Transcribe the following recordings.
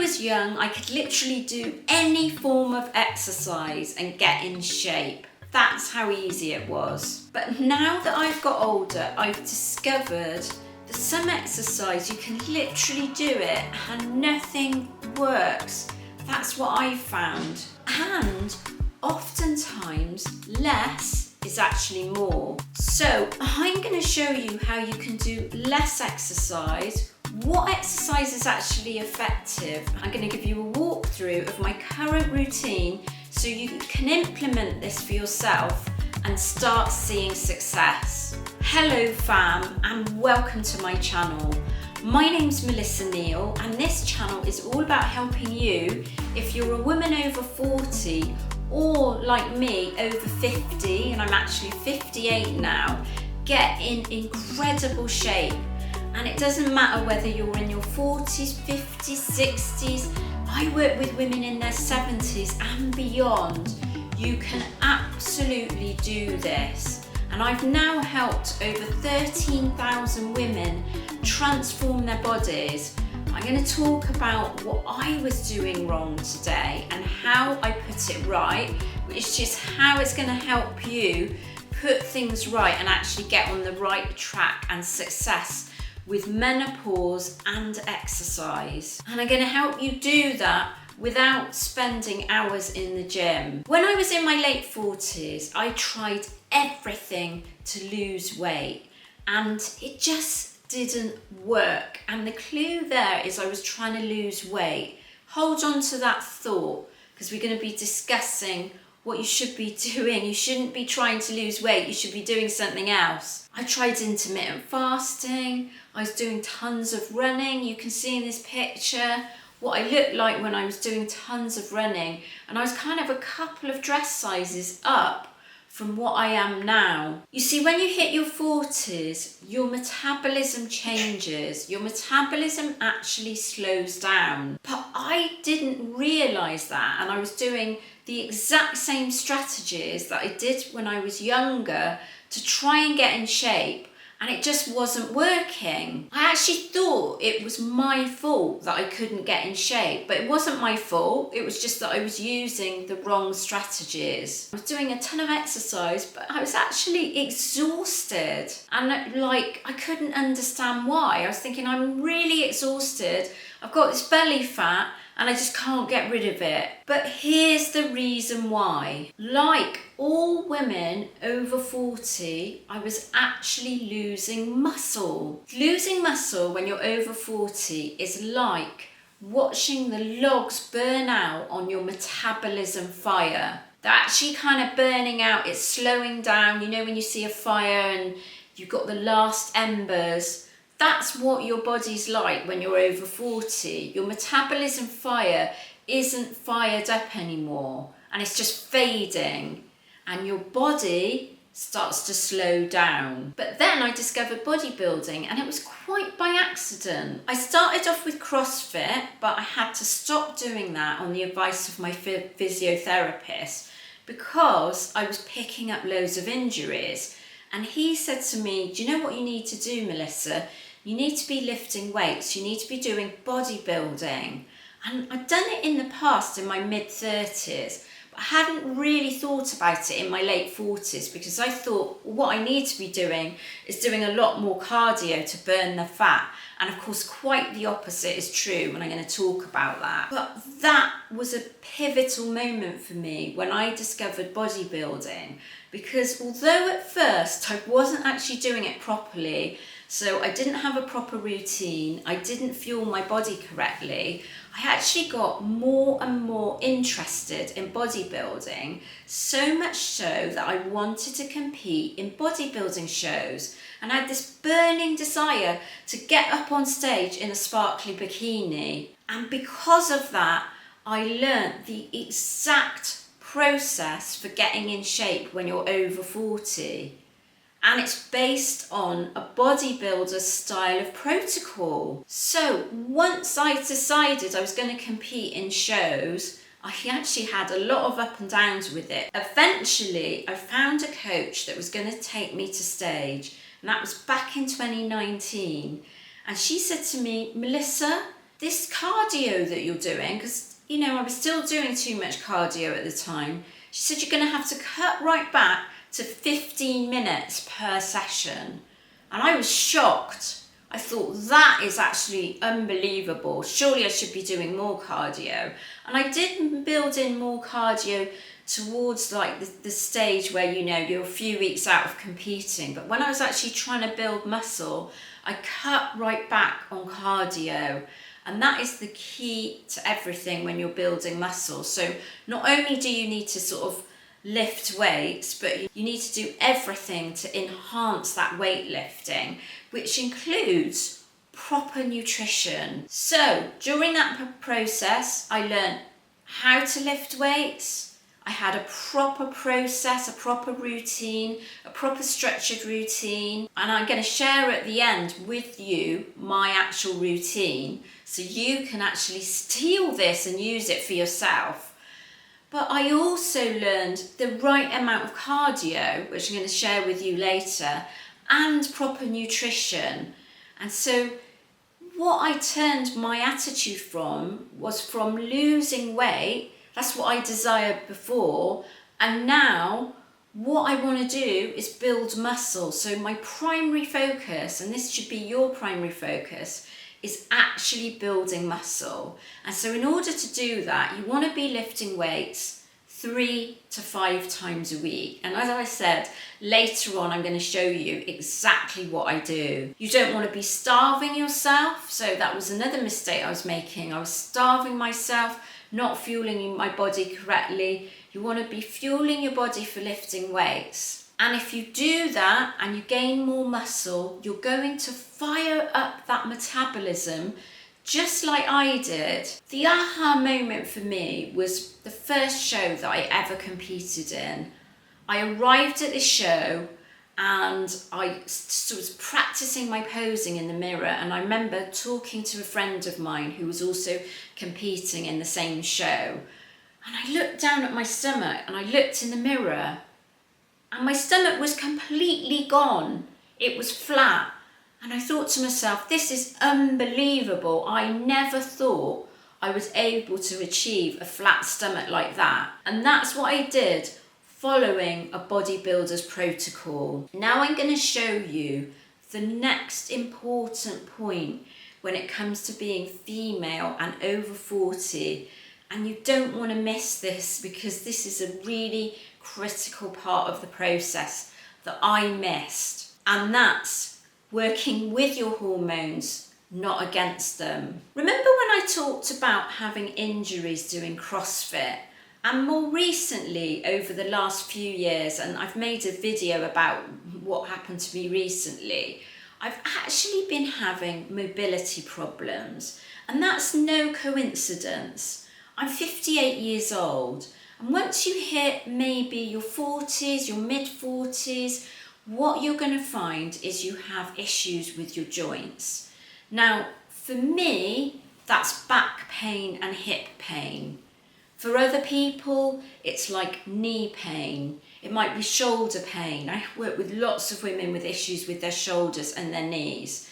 was young, I could literally do any form of exercise and get in shape. That's how easy it was. But now that I've got older, I've discovered that some exercise you can literally do it and nothing works. That's what I found. And oftentimes less is actually more. So I'm going to show you how you can do less exercise, what exercise is actually effective. I'm going to give you a walkthrough of my current routine so you can implement this for yourself and start seeing success. Hello fam, and welcome to my channel. My name's Melissa Neal, and this channel is all about helping you if you're a woman over 40 or like me over 50, and I'm actually 58 now, get in incredible shape. And it doesn't matter whether you're in your 40s, 50s, 60s, I work with women in their 70s and beyond. You can absolutely do this. And I've now helped over 13,000 women transform their bodies. I'm going to talk about what I was doing wrong today and how I put it right, which is how it's going to help you put things right and actually get on the right track and success with menopause and exercise. And I'm going to help you do that without spending hours in the gym. When I was in my late 40s, I tried everything to lose weight and it just didn't work. And the clue there is I was trying to lose weight. Hold on to that thought, because we're going to be discussing what you should be doing. You shouldn't be trying to lose weight, you should be doing something else. I tried intermittent fasting, I was doing tons of running. You can see in this picture what I looked like when I was doing tons of running, and I was kind of a couple of dress sizes up from what I am now. You see, when you hit your 40s, your metabolism changes. Your metabolism actually slows down. But I didn't realise that, and I was doing the exact same strategies that I did when I was younger to try and get in shape, and it just wasn't working. I actually thought it was my fault that I couldn't get in shape, but it wasn't my fault. It was just that I was using the wrong strategies. I was doing a ton of exercise, but I was actually exhausted, and I couldn't understand why. I was thinking, I'm really exhausted. I've got this belly fat and I just can't get rid of it. But here's the reason why. Like all women over 40, I was actually losing muscle. Losing muscle when you're over 40 is like watching the logs burn out on your metabolism fire. They're actually kind of burning out, it's slowing down. You know when you see a fire and you've got the last embers? That's what your body's like when you're over 40. Your metabolism fire isn't fired up anymore, and it's just fading, and your body starts to slow down. But then I discovered bodybuilding, and it was quite by accident. I started off with CrossFit, but I had to stop doing that on the advice of my physiotherapist because I was picking up loads of injuries. And he said to me, do you know what you need to do, Melissa? You need to be lifting weights, you need to be doing bodybuilding. And I'd done it in the past in my mid-30s, but I hadn't really thought about it in my late 40s because I thought what I need to be doing is doing a lot more cardio to burn the fat. And of course, quite the opposite is true, and I'm going to talk about that. But that was a pivotal moment for me when I discovered bodybuilding, because although at first I wasn't actually doing it properly, so I didn't have a proper routine, I didn't fuel my body correctly, I actually got more and more interested in bodybuilding, so much so that I wanted to compete in bodybuilding shows, and I had this burning desire to get up on stage in a sparkly bikini. And because of that, I learnt the exact process for getting in shape when you're over 40. And it's based on a bodybuilder's style of protocol. So once I decided I was going to compete in shows, I actually had a lot of up and downs with it. Eventually, I found a coach that was going to take me to stage, and that was back in 2019. And she said to me, Melissa, this cardio that you're doing, because, you know, I was still doing too much cardio at the time, she said, you're going to have to cut right back to 15 minutes per session. And I was shocked. I thought, that is actually unbelievable. Surely I should be doing more cardio. And I did build in more cardio towards like the stage where, you know, you're a few weeks out of competing. But when I was actually trying to build muscle, I cut right back on cardio. And that is the key to everything when you're building muscle. So not only do you need to sort of lift weights, but you need to do everything to enhance that weightlifting, which includes proper nutrition. So during that process, I learned how to lift weights. I had a proper process, a proper routine, a proper structured routine. And I'm going to share at the end with you my actual routine so you can actually steal this and use it for yourself. But I also learned the right amount of cardio, which I'm going to share with you later, and proper nutrition. And so what I turned my attitude from was from losing weight, that's what I desired before, and now what I want to do is build muscle. So my primary focus, and this should be your primary focus, is actually building muscle. And so in order to do that, you want to be lifting weights 3 to 5 times a week. And as I said, later on, I'm going to show you exactly what I do. You don't want to be starving yourself. So that was another mistake I was making. I was starving myself, not fueling my body correctly. You want to be fueling your body for lifting weights. And if you do that and you gain more muscle, you're going to fire up that metabolism just like I did. The aha moment for me was the first show that I ever competed in. I arrived at this show and I was practicing my posing in the mirror, and I remember talking to a friend of mine who was also competing in the same show. And I looked down at my stomach and I looked in the mirror, and my stomach was completely gone. It was flat. And I thought to myself, this is unbelievable. I never thought I was able to achieve a flat stomach like that. And that's what I did, following a bodybuilder's protocol. Now I'm going to show you the next important point when it comes to being female and over 40. And you don't want to miss this, because this is a really critical part of the process that I missed. And that's working with your hormones, not against them. Remember when I talked about having injuries doing CrossFit? And more recently, over the last few years, and I've made a video about what happened to me recently, I've actually been having mobility problems. And that's no coincidence. I'm 58 years old. And once you hit maybe your 40s, your mid-40s, what you're going to find is you have issues with your joints. Now, for me, that's back pain and hip pain. For other people, it's like knee pain. It might be shoulder pain. I work with lots of women with issues with their shoulders and their knees.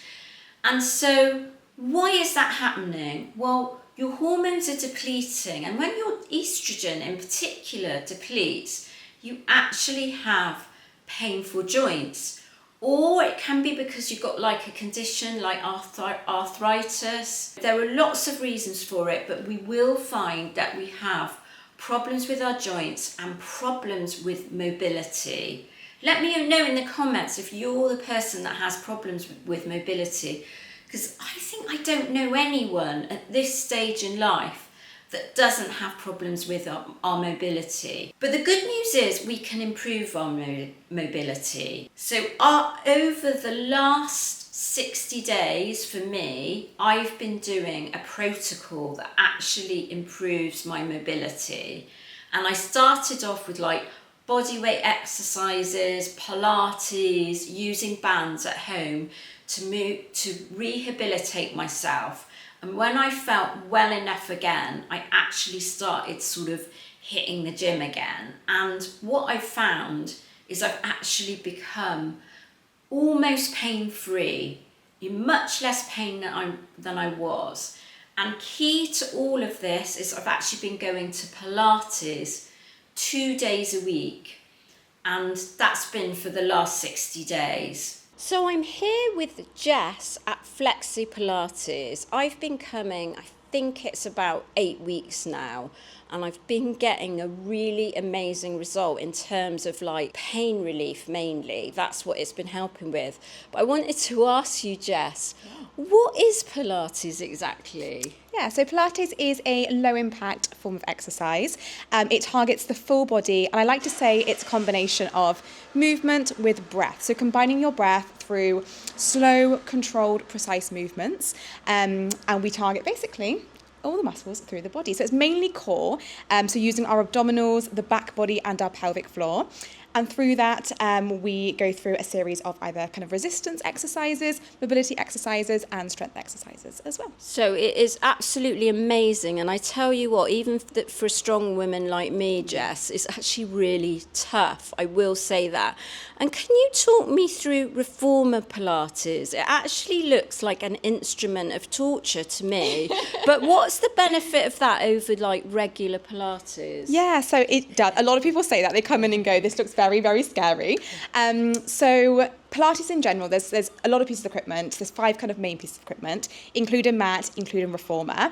And so, why is that happening? Well, your hormones are depleting, and when your estrogen in particular depletes, you actually have painful joints. Or it can be because you've got like a condition like arthritis. There are lots of reasons for it, but we will find that we have problems with our joints and problems with mobility. Let me know in the comments if you're the person that has problems with mobility, because I think I don't know anyone at this stage in life that doesn't have problems with our mobility. But the good news is we can improve our mobility. So over the last 60 days for me, I've been doing a protocol that actually improves my mobility. And I started off with like bodyweight exercises, Pilates, using bands at home to rehabilitate myself. And when I felt well enough again, I actually started sort of hitting the gym again. And what I found is I've actually become almost pain-free, in much less pain than I was. And key to all of this is I've actually been going to Pilates 2 days a week, and that's been for the last 60 days. So I'm here with Jess at Flexi Pilates. I've been coming, I think it's about 8 weeks now, and I've been getting a really amazing result in terms of like pain relief mainly. That's what it's been helping with. But I wanted to ask you, Jess, what is Pilates exactly? Yeah, so Pilates is a low-impact form of exercise. It targets the full body, and I like to say it's a combination of movement with breath. So combining your breath through slow, controlled, precise movements, and we target basically all the muscles through the body. So it's mainly core, so using our abdominals, the back body, and our pelvic floor. And through that, we go through a series of either kind of resistance exercises, mobility exercises, and strength exercises as well. So it is absolutely amazing. And I tell you what, even for a strong woman like me, Jess, it's actually really tough. I will say that. And can you talk me through reformer Pilates? It actually looks like an instrument of torture to me. But what's the benefit of that over like regular Pilates? Yeah, so it does. A lot of people say that. They come in and go, this looks very, very scary. So Pilates in general, there's a lot of pieces of equipment. There's 5 kind of main pieces of equipment, including mat, including reformer.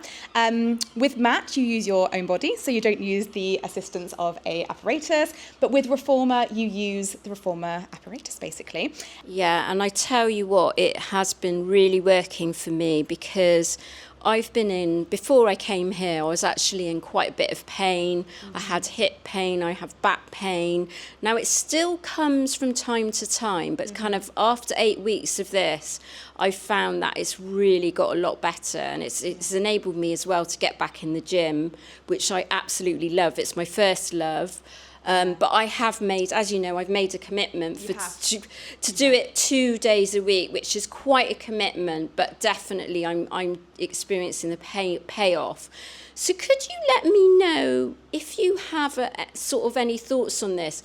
With mat, you use your own body, so you don't use the assistance of a apparatus. But with reformer, you use the reformer apparatus, basically. Yeah, and I tell you what, it has been really working for me because I've been in, before I came here, I was actually in quite a bit of pain. I had hip pain, I have back pain. Now it still comes from time to time, but kind of after 8 weeks of this, I've found that it's really got a lot better, and it's enabled me as well to get back in the gym, which I absolutely love. It's my first love. But I have made, as you know, I've made a commitment to do it 2 days a week, which is quite a commitment, but definitely I'm experiencing the payoff. So could you let me know if you have sort of any thoughts on this?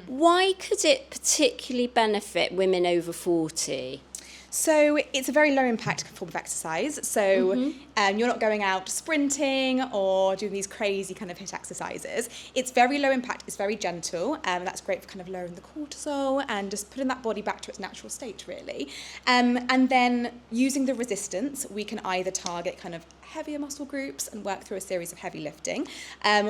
Why could it particularly benefit women over 40? So it's a very low impact form of exercise. So you're not going out sprinting or doing these crazy kind of HIIT exercises. It's very low impact, it's very gentle. That's great for kind of lowering the cortisol and just putting that body back to its natural state, really. And then using the resistance, we can either target kind of heavier muscle groups and work through a series of heavy lifting,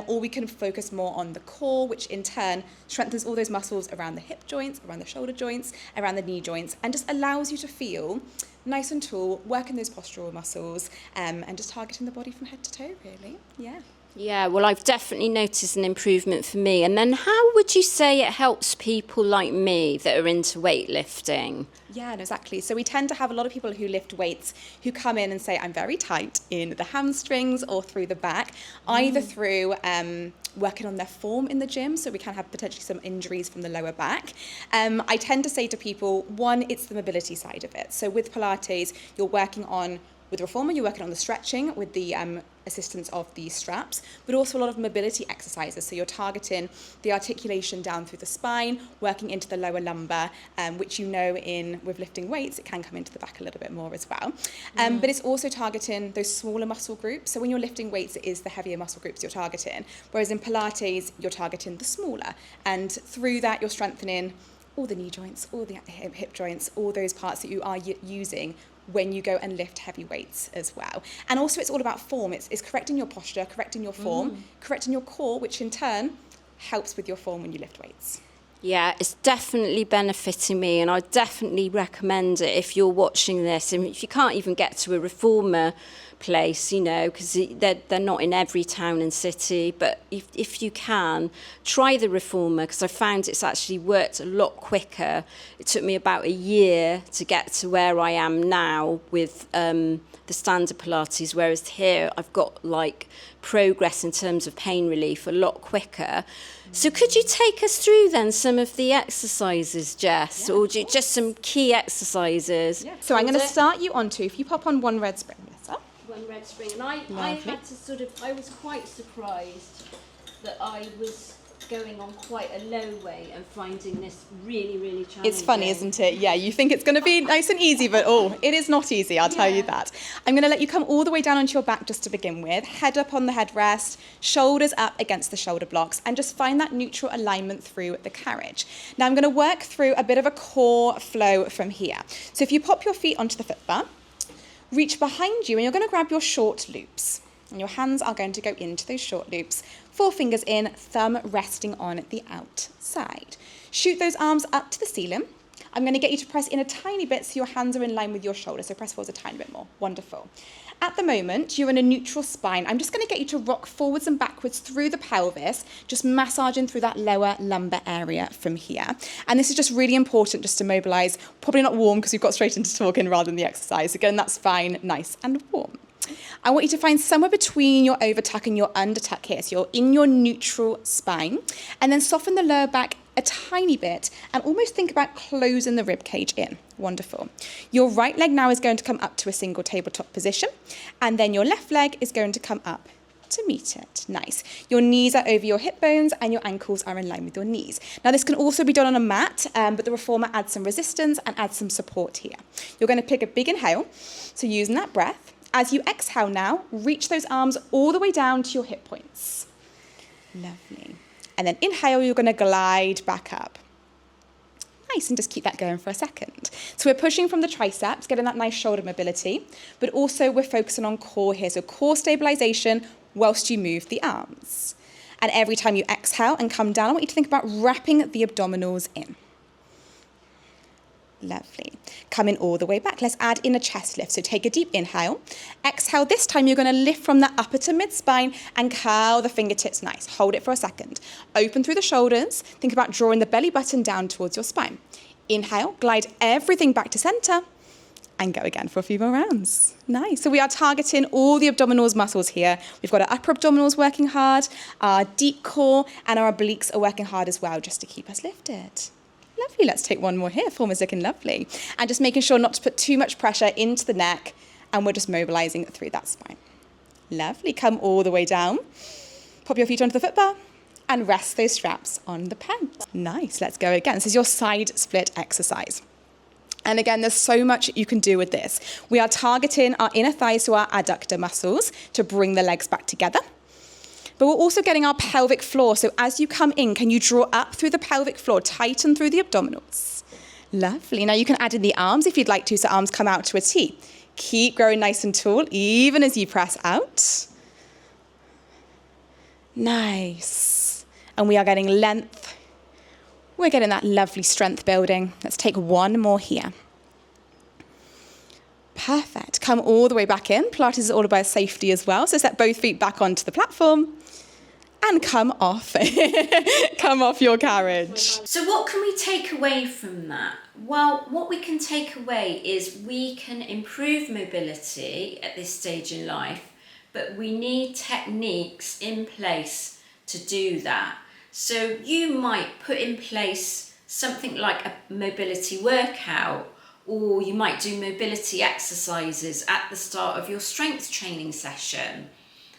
or we can focus more on the core, which in turn strengthens all those muscles around the hip joints, around the shoulder joints, around the knee joints, and just allows you to feel nice and tall, working those postural muscles, and just targeting the body from head to toe, really. Yeah, well, I've definitely noticed an improvement for me. And then how would you say it helps people like me that are into weightlifting? Yeah, no, exactly. So we tend to have a lot of people who lift weights who come in and say, I'm very tight in the hamstrings or through the back, either through working on their form in the gym, so we can have potentially some injuries from the lower back. I tend to say to people, one, it's the mobility side of it. So with Pilates, you're working on, with reformer, you're working on the stretching with the assistance of the straps, but also a lot of mobility exercises. So you're targeting the articulation down through the spine, working into the lower lumbar, which you know with lifting weights, it can come into the back a little bit more as well. But it's also targeting those smaller muscle groups. So when you're lifting weights, it is the heavier muscle groups you're targeting. Whereas in Pilates, you're targeting the smaller. And through that, you're strengthening all the knee joints, all the hip joints, all those parts that you are using when you go and lift heavy weights as well. And also it's all about form. It's correcting your posture, correcting your form, correcting your core, which in turn helps with your form when you lift weights. Yeah, it's definitely benefiting me, and I definitely recommend it if you're watching this. And if you can't even get to a reformer place, you know, because they're not in every town and city, but if you can, try the reformer, because I found it's actually worked a lot quicker. It took me about a year to get to where I am now with the standard Pilates, whereas here I've got like progress in terms of pain relief a lot quicker. So could you take us through then some of the exercises, Jess, or just some key exercises? Yeah. So I'm going to start you on if you pop on one red spring, one red spring, and I had to I was quite surprised that I was going on quite a low weight and finding this really, really challenging. It's funny, isn't it? Yeah, you think it's going to be nice and easy, but oh, it is not easy, I'll tell you that. I'm going to let you come all the way down onto your back just to begin with. Head up on the headrest, shoulders up against the shoulder blocks, and just find that neutral alignment through the carriage. Now I'm going to work through a bit of a core flow from here. So if you pop your feet onto the foot bar, reach behind you, and you're going to grab your short loops. And your hands are going to go into those short loops. 4 fingers in, thumb resting on the outside. Shoot those arms up to the ceiling. I'm going to get you to press in a tiny bit so your hands are in line with your shoulders. So press forwards a tiny bit more. Wonderful. At the moment, you're in a neutral spine. I'm just going to get you to rock forwards and backwards through the pelvis, just massaging through that lower lumbar area from here. And this is just really important just to mobilize. Probably not warm because we've got straight into talking rather than the exercise. Again, that's fine, nice and warm. I want you to find somewhere between your overtuck and your undertuck here. So you're in your neutral spine, and then soften the lower back a tiny bit and almost think about closing the rib cage in. Wonderful. Your right leg now is going to come up to a single tabletop position, and then your left leg is going to come up to meet it. Nice. Your knees are over your hip bones and your ankles are in line with your knees. Now this can also be done on a mat, but the reformer adds some resistance and adds some support here. You're going to pick a big inhale, so using that breath. As you exhale now, reach those arms all the way down to your hip points. Lovely. And then inhale, you're going to glide back up. Nice, and just keep that going for a second. So we're pushing from the triceps, getting that nice shoulder mobility, but also we're focusing on core here. So core stabilization whilst you move the arms. And every time you exhale and come down, I want you to think about wrapping the abdominals in. Lovely. Coming all the way back. Let's add in a chest lift. So take a deep inhale. Exhale. This time you're going to lift from the upper to mid spine and curl the fingertips nice. Hold it for a second. Open through the shoulders. Think about drawing the belly button down towards your spine. Inhale. Glide everything back to center. And go again for a few more rounds. Nice. So we are targeting all the abdominals muscles here. We've got our upper abdominals working hard, our deep core, and our obliques are working hard as well just to keep us lifted. Lovely, let's take one more here. Form is looking lovely. And just making sure not to put too much pressure into the neck, and we're just mobilizing through that spine. Lovely, come all the way down. Pop your feet onto the foot bar and rest those straps on the pants. Nice, let's go again. This is your side split exercise. And again, there's so much you can do with this. We are targeting our inner thighs, so our adductor muscles, to bring the legs back together. But we're also getting our pelvic floor. So as you come in, can you draw up through the pelvic floor, tighten through the abdominals? Lovely. Now you can add in the arms if you'd like to, so arms come out to a T. Keep growing nice and tall, even as you press out. Nice. And we are getting length. We're getting that lovely strength building. Let's take one more here. Perfect. Come all the way back in. Pilates is all about safety as well. So set both feet back onto the platform and come off. Come off your carriage. So what can we take away from that? Well, what we can take away is we can improve mobility at this stage in life, but we need techniques in place to do that. So you might put in place something like a mobility workout, or you might do mobility exercises at the start of your strength training session.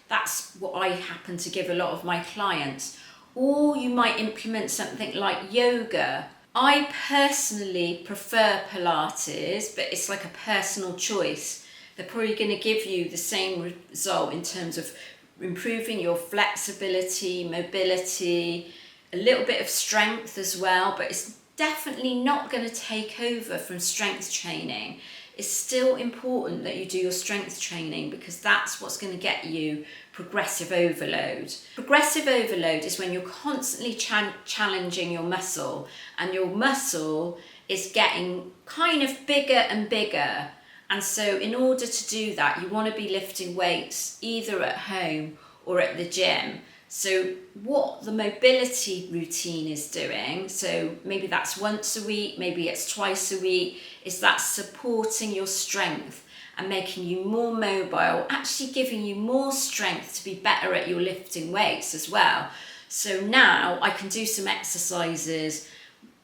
That's what I happen to give a lot of my clients. Or you might implement something like yoga. I personally prefer Pilates, but it's like a personal choice. They're probably going to give you the same result in terms of improving your flexibility, mobility, a little bit of strength as well, but it's definitely not going to take over from strength training. It's still important that you do your strength training because that's what's going to get you progressive overload. Progressive overload is when you're constantly challenging your muscle, and your muscle is getting kind of bigger and bigger. And so in order to do that, you want to be lifting weights either at home or at the gym. So what the mobility routine is doing, so maybe that's once a week, maybe it's twice a week, is that supporting your strength and making you more mobile, actually giving you more strength to be better at your lifting weights as well. So now I can do some exercises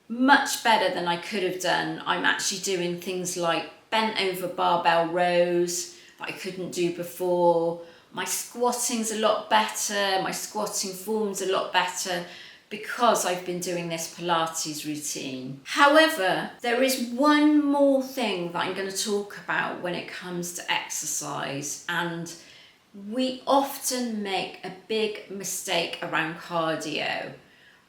much better than I could have done. I'm actually doing things like bent over barbell rows that I couldn't do before. My squatting's a lot better, my squatting form's a lot better because I've been doing this Pilates routine. However, there is one more thing that I'm going to talk about when it comes to exercise, and we often make a big mistake around cardio.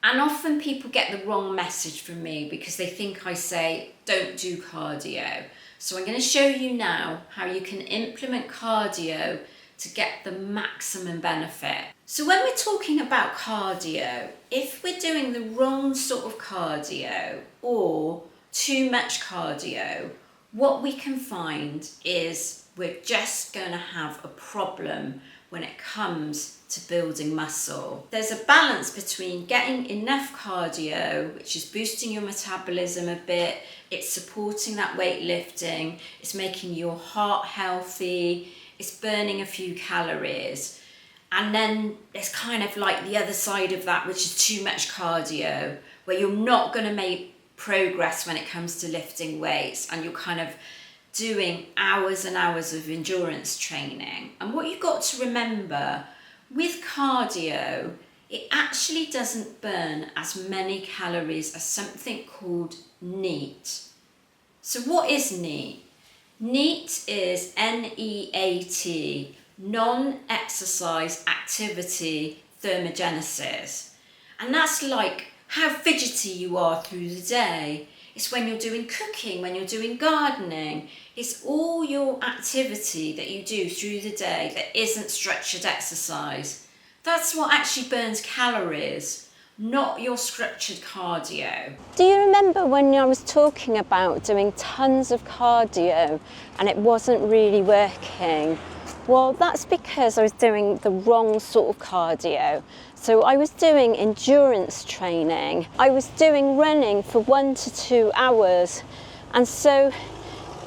And often people get the wrong message from me because they think I say, don't do cardio. So I'm going to show you now how you can implement cardio to get the maximum benefit. So when we're talking about cardio, if we're doing the wrong sort of cardio or too much cardio, what we can find is we're just going to have a problem when it comes to building muscle. There's a balance between getting enough cardio, which is boosting your metabolism a bit, it's supporting that weightlifting, it's making your heart healthy, it's burning a few calories. And then there's kind of like the other side of that, which is too much cardio, where you're not going to make progress when it comes to lifting weights, and you're kind of doing hours and hours of endurance training. And what you've got to remember with cardio, it actually doesn't burn as many calories as something called NEAT. So what is NEAT? NEAT is NEAT, non-exercise activity thermogenesis. And that's like how fidgety you are through the day. It's when you're doing cooking, when you're doing gardening. It's all your activity that you do through the day that isn't structured exercise. That's what actually burns calories, not your structured cardio. Do you remember when I was talking about doing tons of cardio and it wasn't really working? Well, that's because I was doing the wrong sort of cardio. So I was doing endurance training. I was doing running for 1 to 2 hours. And so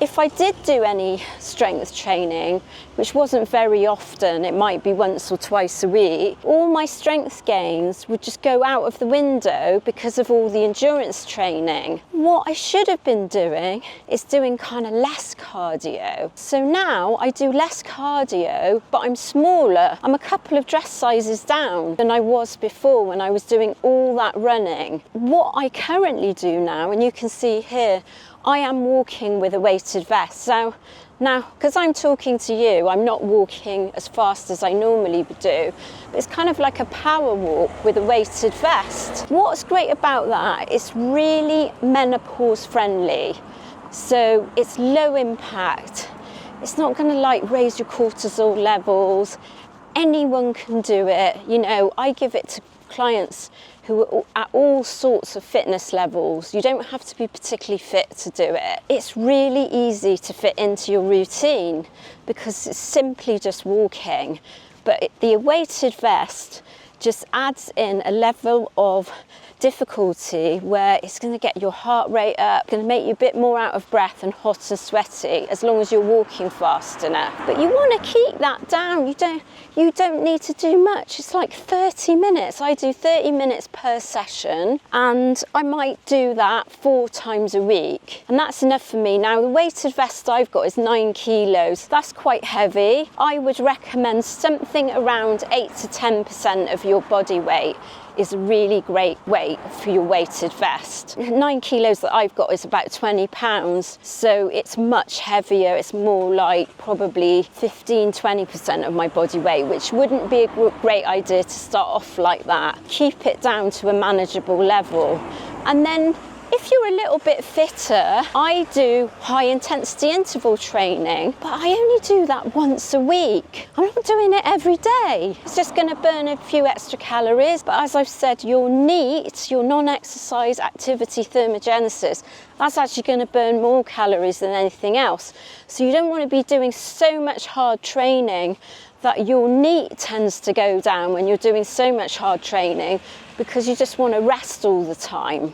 if I did do any strength training, which wasn't very often, it might be once or twice a week, all my strength gains would just go out of the window because of all the endurance training. What I should have been doing is doing kind of less cardio. So now I do less cardio, but I'm smaller. I'm a couple of dress sizes down than I was before when I was doing all that running. What I currently do now, and you can see here, I am walking with a weighted vest. So now, because I'm talking to you, I'm not walking as fast as I normally would do, but it's kind of like a power walk with a weighted vest. What's great about that, it's really menopause friendly. So it's low impact. It's not going to like raise your cortisol levels. Anyone can do it. You know, I give it to clients who are at all sorts of fitness levels. You don't have to be particularly fit to do it. It's really easy to fit into your routine because it's simply just walking. But the weighted vest just adds in a level of difficulty where it's going to get your heart rate up, going to make you a bit more out of breath and hot and sweaty as long as you're walking fast enough. But you want to keep that down. You don't need to do much. It's like 30 minutes. I do 30 minutes per session, and I might do that 4 times a week. And that's enough for me. Now, the weighted vest I've got is 9 kilos. That's quite heavy. I would recommend something around 8 to 10% of your body weight is a really great weight for your weighted vest. 9 kilos that I've got is about 20 pounds, so it's much heavier. It's more like probably 15-20% of my body weight, which wouldn't be a great idea to start off like that. Keep it down to a manageable level. And then if you're a little bit fitter, I do high intensity interval training, but I only do that once a week. I'm not doing it every day. It's just going to burn a few extra calories. But as I've said, your NEAT, your non-exercise activity thermogenesis, that's actually going to burn more calories than anything else. So you don't want to be doing so much hard training that your NEAT tends to go down when you're doing so much hard training, because you just want to rest all the time.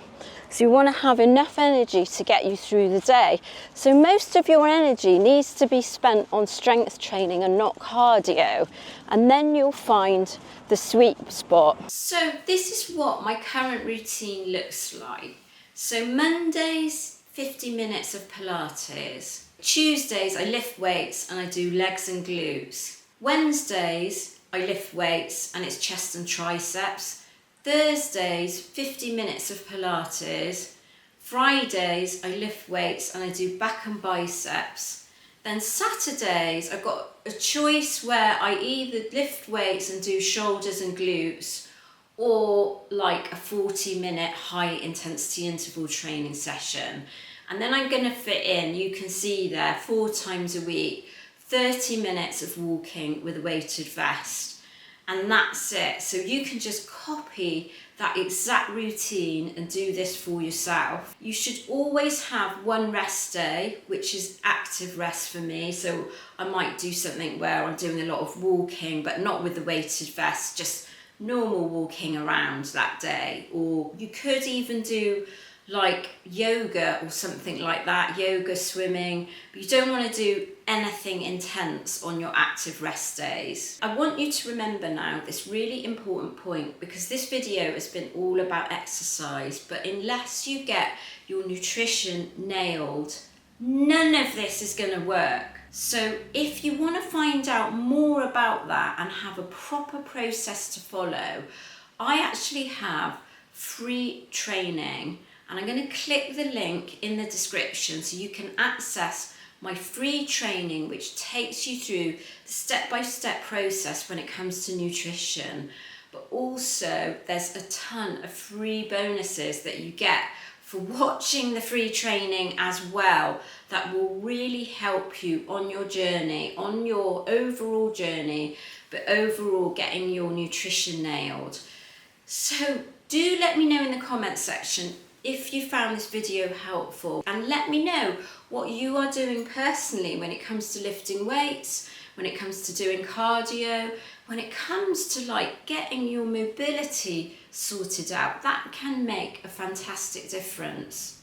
So you want to have enough energy to get you through the day. So most of your energy needs to be spent on strength training and not cardio. And then you'll find the sweet spot. So this is what my current routine looks like. So Mondays, 50 minutes of Pilates. Tuesdays, I lift weights and I do legs and glutes. Wednesdays, I lift weights and it's chest and triceps. Thursdays, 50 minutes of Pilates. Fridays, I lift weights and I do back and biceps. Then Saturdays, I've got a choice where I either lift weights and do shoulders and glutes, or like a 40-minute high intensity interval training session. And then I'm going to fit in, you can see there, 4 times a week, 30 minutes of walking with a weighted vest. And that's it. So you can just copy that exact routine and do this for yourself. You should always have one rest day, which is active rest for me. So I might do something where I'm doing a lot of walking, but not with the weighted vest, just normal walking around that day. Or you could even do like yoga or something like that, yoga, swimming, but you don't want to do anything intense on your active rest days. I want you to remember now this really important point, because this video has been all about exercise, but unless you get your nutrition nailed, none of this is going to work. So if you want to find out more about that and have a proper process to follow, I actually have free training, and I'm going to click the link in the description so you can access my free training, which takes you through the step-by-step process when it comes to nutrition. But also there's a ton of free bonuses that you get for watching the free training as well, that will really help you on your journey, on your overall journey, but overall getting your nutrition nailed. So do let me know in the comments section if you found this video helpful, and let me know what you are doing personally when it comes to lifting weights, when it comes to doing cardio, when it comes to like getting your mobility sorted out. That can make a fantastic difference.